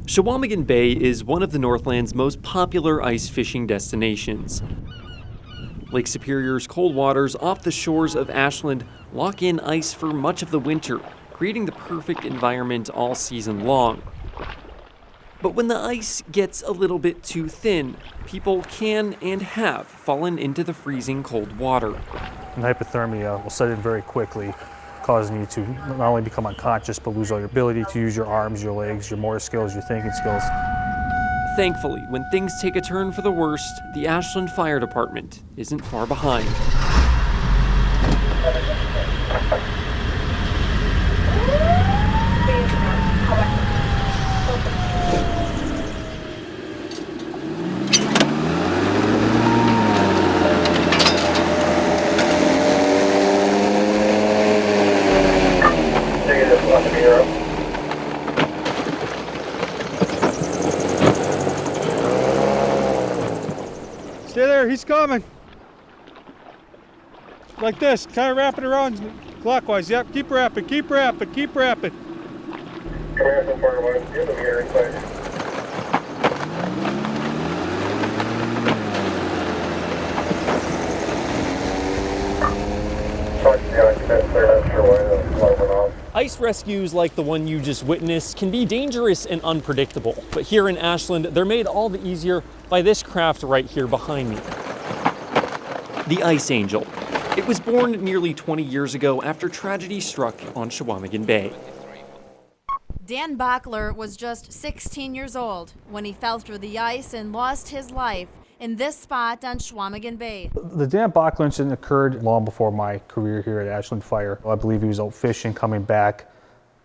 Chequamegon Bay is one of the Northland's most popular ice fishing destinations. Lake Superior's cold waters off the shores of Ashland lock in ice for much of the winter, creating the perfect environment all season long. But when the ice gets a little bit too thin, people can and have fallen into the freezing cold water. And hypothermia will set in very quickly, causing you to not only become unconscious, but lose all your ability to use your arms, your legs, your motor skills, your thinking skills. Thankfully, when things take a turn for the worst, the Ashland Fire Department isn't far behind. Stay there, he's coming. Like this, kind of wrap it around clockwise. Yep, keep wrapping, keep wrapping, keep wrapping. Come here from far away. Get them here inside. Ice rescues like the one you just witnessed can be dangerous and unpredictable, but here in Ashland, they're made all the easier by this craft right here behind me. The Ice Angel. It was born nearly 20 years ago after tragedy struck on Chequamegon Bay. Dan Bachler was just 16 years old when he fell through the ice and lost his life in this spot on Chequamegon Bay. The Dan Bachler incident occurred long before my career here at Ashland Fire. I believe he was out fishing, coming back,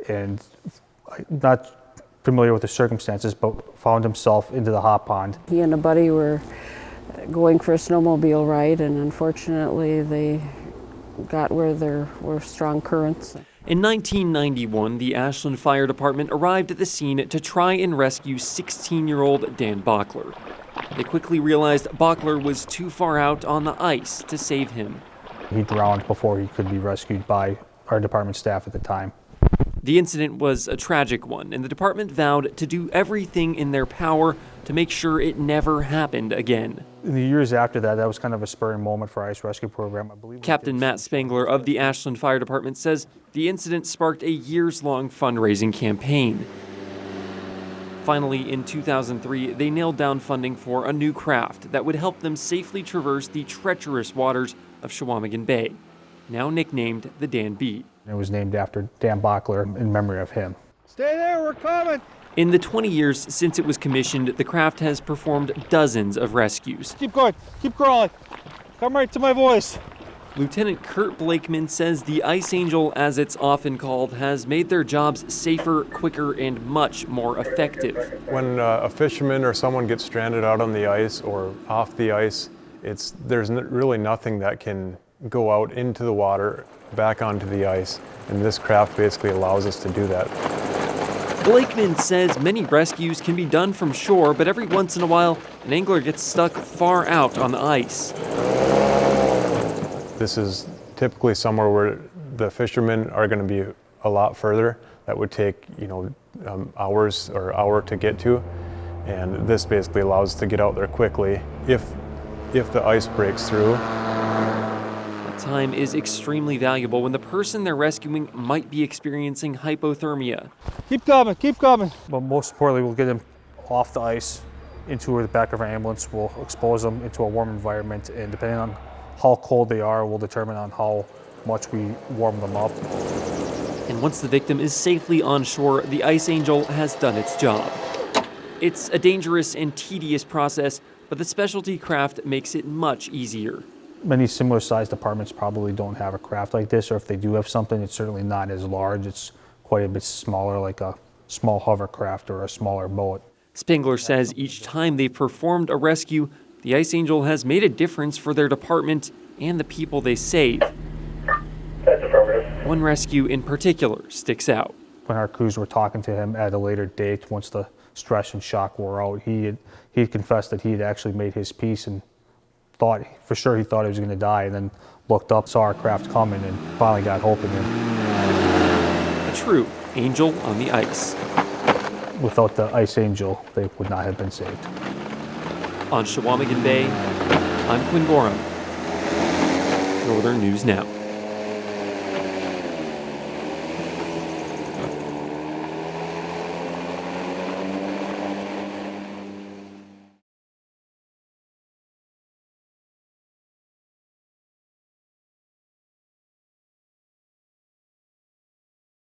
and not familiar with the circumstances, but found himself into the hot pond. He and a buddy were going for a snowmobile ride, and unfortunately they got where there were strong currents. In 1991, the Ashland Fire Department arrived at the scene to try and rescue 16-year-old Dan Bachler. They quickly realized Bachler was too far out on the ice to save him. He drowned before he could be rescued by our department staff at the time. The incident was a tragic one, and the department vowed to do everything in their power to make sure it never happened again. In the years after that, that was kind of a spurring moment for our ice rescue program. I believe Captain Matt Spangler of the Ashland Fire Department says the incident sparked a years-long fundraising campaign. Finally, in 2003, they nailed down funding for a new craft that would help them safely traverse the treacherous waters of Chequamegon Bay, now nicknamed the Dan B. It was named after Dan Bachler in memory of him. Stay there, we're coming. In the 20 years since it was commissioned, the craft has performed dozens of rescues. Keep going, keep crawling. Come right to my voice. Lieutenant Kurt Blakeman says the Ice Angel, as it's often called, has made their jobs safer, quicker, and much more effective. When a fisherman or someone gets stranded out on the ice or off the ice, there's really nothing that can go out into the water, back onto the ice, and this craft basically allows us to do that. Blakeman says many rescues can be done from shore, but every once in a while, an angler gets stuck far out on the ice. This is typically somewhere where the fishermen are going to be a lot further. That would take, hours or hour to get to, and this basically allows us to get out there quickly if the ice breaks through. That time is extremely valuable when the person they're rescuing might be experiencing hypothermia. Keep coming, keep coming. But most importantly, we'll get them off the ice into the back of our ambulance. We'll expose them into a warm environment, and depending on how cold they are will determine on how much we warm them up. And once the victim is safely on shore, the Ice Angel has done its job. It's a dangerous and tedious process, but the specialty craft makes it much easier. Many similar sized departments probably don't have a craft like this, or if they do have something, it's certainly not as large. It's quite a bit smaller, like a small hovercraft or a smaller boat. Spangler says each time they've performed a rescue, the Ice Angel has made a difference for their department and the people they save. That's affirmative. One rescue in particular sticks out. When our crews were talking to him at a later date, once the stress and shock wore out, he had confessed that he had actually made his peace and thought he thought he was going to die, and then looked up, saw our craft coming, and finally got hope in him. A true angel on the ice. without the Ice Angel, they would not have been saved. On Chequamegon Bay, I'm Quinn Gorham, Northern News Now.